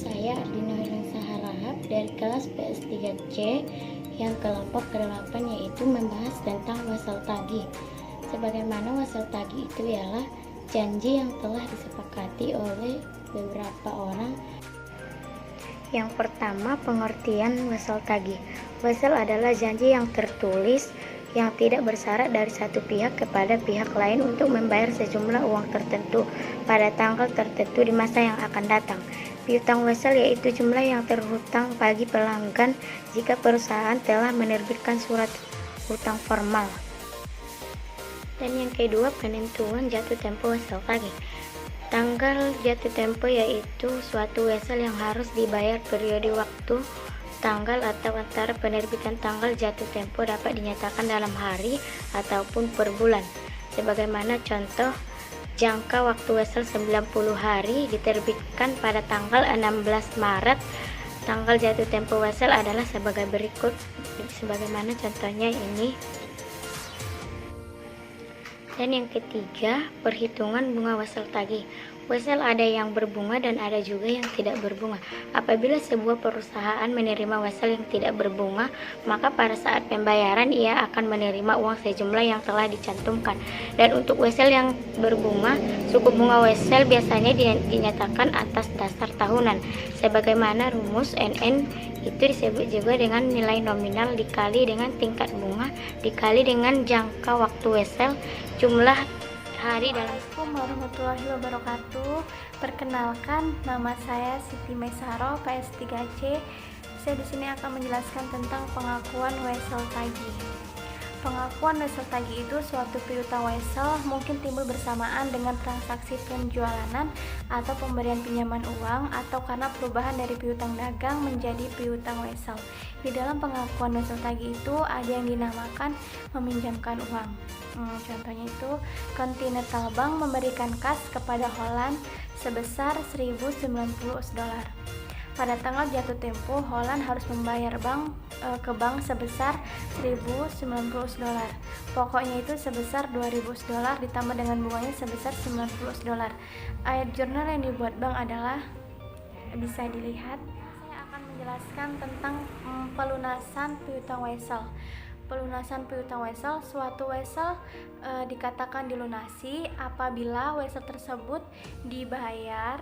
saya Ardina Wiransa Harahap dari kelas PS3C yang kelompok ke-8, yaitu membahas tentang wasal tagih. Sebagaimana wasal tagih itu ialah janji yang telah disepakati oleh beberapa orang. Yang pertama, pengertian wasal tagih. Wasal adalah janji yang tertulis yang tidak bersyarat dari satu pihak kepada pihak lain untuk membayar sejumlah uang tertentu pada tanggal tertentu di masa yang akan datang. Piutang wasal yaitu jumlah yang terhutang bagi pelanggan jika perusahaan telah menerbitkan surat hutang formal. Dan yang kedua, penentuan jatuh tempo wasal tagih. Tanggal jatuh tempo yaitu suatu wasal yang harus dibayar periode waktu, tanggal atau antara penerbitan tanggal jatuh tempo dapat dinyatakan dalam hari ataupun per bulan. Sebagaimana contoh, jangka waktu wasal 90 hari diterbitkan pada tanggal 16 Maret. Tanggal jatuh tempo wasal adalah sebagai berikut, sebagaimana contohnya ini. Dan yang ketiga, perhitungan bunga wasal tagih. Wasal ada yang berbunga dan ada juga yang tidak berbunga. Apabila sebuah perusahaan menerima wasal yang tidak berbunga, maka pada saat pembayaran ia akan menerima uang sejumlah yang telah dicantumkan. Dan untuk wasal yang berbunga, suku bunga wasal biasanya dinyatakan atas dasar tahunan. Sebagaimana rumus NN itu disebut juga dengan nilai nominal dikali dengan tingkat bunga dikali dengan jangka waktu wasal jumlah hari dalam. Assalamualaikum warahmatullahi wabarakatuh. Perkenalkan, nama saya Siti Maisaro, PS3C. Saya di sini akan menjelaskan tentang pengakuan wasal tagih. Pengakuan wasal tagih itu suatu piutang wasal mungkin timbul bersamaan dengan transaksi penjualan atau pemberian pinjaman uang atau karena perubahan dari piutang dagang menjadi piutang wasal. Di dalam pengakuan wasal tagih itu ada yang dinamakan meminjamkan uang. Contohnya itu, Continental Bank memberikan kas kepada Holland sebesar 1.090 dolar. Pada tanggal jatuh tempo, Holland harus membayar ke bank sebesar 1.090 dolar. Pokoknya itu sebesar 2.000 dolar ditambah dengan bunganya sebesar 90 dolar. Ayat jurnal yang dibuat bank adalah bisa dilihat. Saya akan menjelaskan tentang pelunasan piutang wasal. Pelunasan piutang wasal, suatu wasal dikatakan dilunasi apabila wasal tersebut dibayar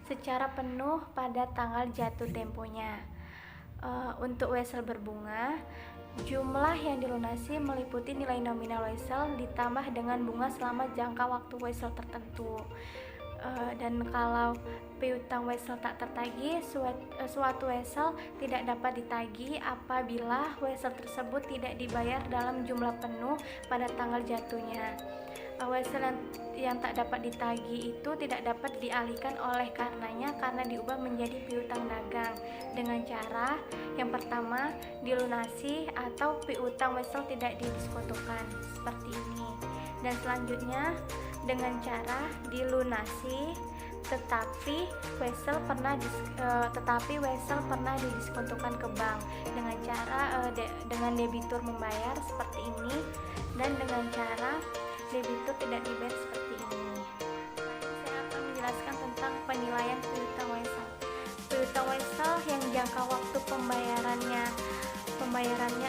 secara penuh pada tanggal jatuh temponya. Untuk wasal berbunga, jumlah yang dilunasi meliputi nilai nominal wasal ditambah dengan bunga selama jangka waktu wasal tertentu. Dan kalau piutang wasal tak tertagih, suatu wasal tidak dapat ditagih apabila wasal tersebut tidak dibayar dalam jumlah penuh pada tanggal jatuhnya. Wasal yang tak dapat ditagih itu tidak dapat dialihkan oleh karenanya karena diubah menjadi piutang dagang dengan cara yang pertama dilunasi atau piutang wasal tidak didiskontokan seperti ini, dan selanjutnya dengan cara dilunasi tetapi wasal pernah didiskontokan ke bank dengan cara dengan debitur membayar seperti ini, dan dengan cara debitur tidak dibayar seperti ini. Saya akan menjelaskan tentang penilaian piutang wasal. Piutang wasal yang jangka waktu pembayarannya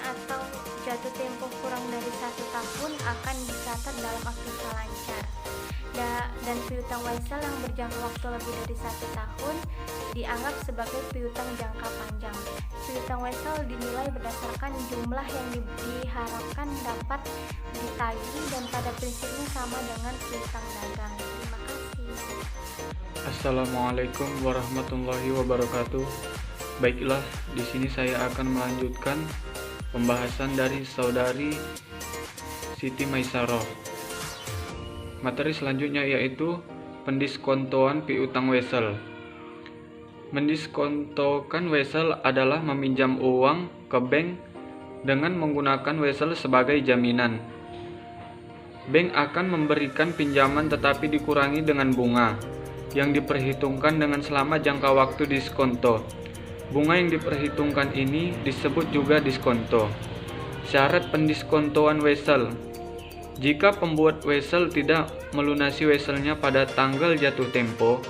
atau jatuh tempo kurang dari 1 tahun akan dicatat dalam aktiva lancar. Dan piutang wasal yang berjangka waktu lebih dari 1 tahun dianggap sebagai piutang jangka panjang. Piutang wasal dinilai berdasarkan jumlah yang diharapkan dapat ditagih dan pada prinsipnya sama dengan piutang dagang. Terima kasih. Assalamualaikum warahmatullahi wabarakatuh. Baiklah, di sini saya akan melanjutkan pembahasan dari saudari Siti Maisaro. Materi selanjutnya yaitu pendiskontoan piutang wasal. Mendiskontokan wasal adalah meminjam uang ke bank dengan menggunakan wasal sebagai jaminan. Bank akan memberikan pinjaman tetapi dikurangi dengan bunga yang diperhitungkan dengan selama jangka waktu diskonto. Bunga yang diperhitungkan ini disebut juga diskonto. Syarat pendiskontoan wasal: jika pembuat wasal tidak melunasi wasalnya pada tanggal jatuh tempo,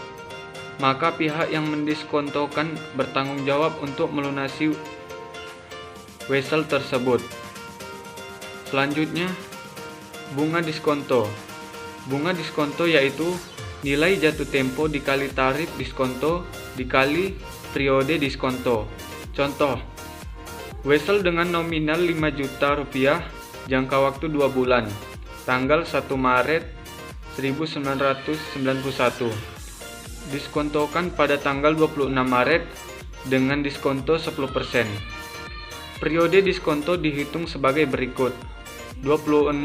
maka pihak yang mendiskontokan bertanggung jawab untuk melunasi wesel tersebut. Selanjutnya, bunga diskonto. Bunga diskonto yaitu nilai jatuh tempo dikali tarif diskonto dikali periode diskonto. Contoh, wesel dengan nominal 5 juta rupiah, jangka waktu 2 bulan, tanggal 1 Maret 1991. Diskontokan pada tanggal 26 Maret dengan diskonto 10%. Periode diskonto dihitung sebagai berikut. 26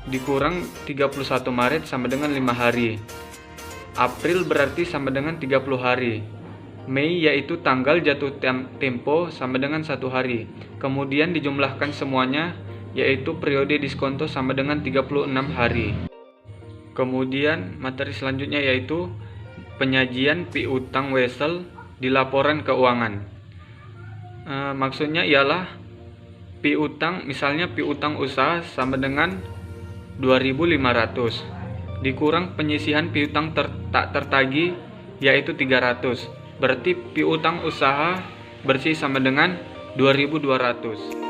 dikurang 31 Maret sama dengan 5 hari. April berarti sama dengan 30 hari. Mei yaitu tanggal jatuh tempo sama dengan 1 hari. Kemudian dijumlahkan semuanya yaitu periode diskonto sama dengan 36 hari. Kemudian materi selanjutnya yaitu penyajian piutang wesel di laporan keuangan. Maksudnya ialah piutang, misalnya piutang usaha sama dengan 2.500 dikurang penyisihan piutang tak tertagih yaitu 300. Berarti piutang usaha bersih sama dengan 2.200.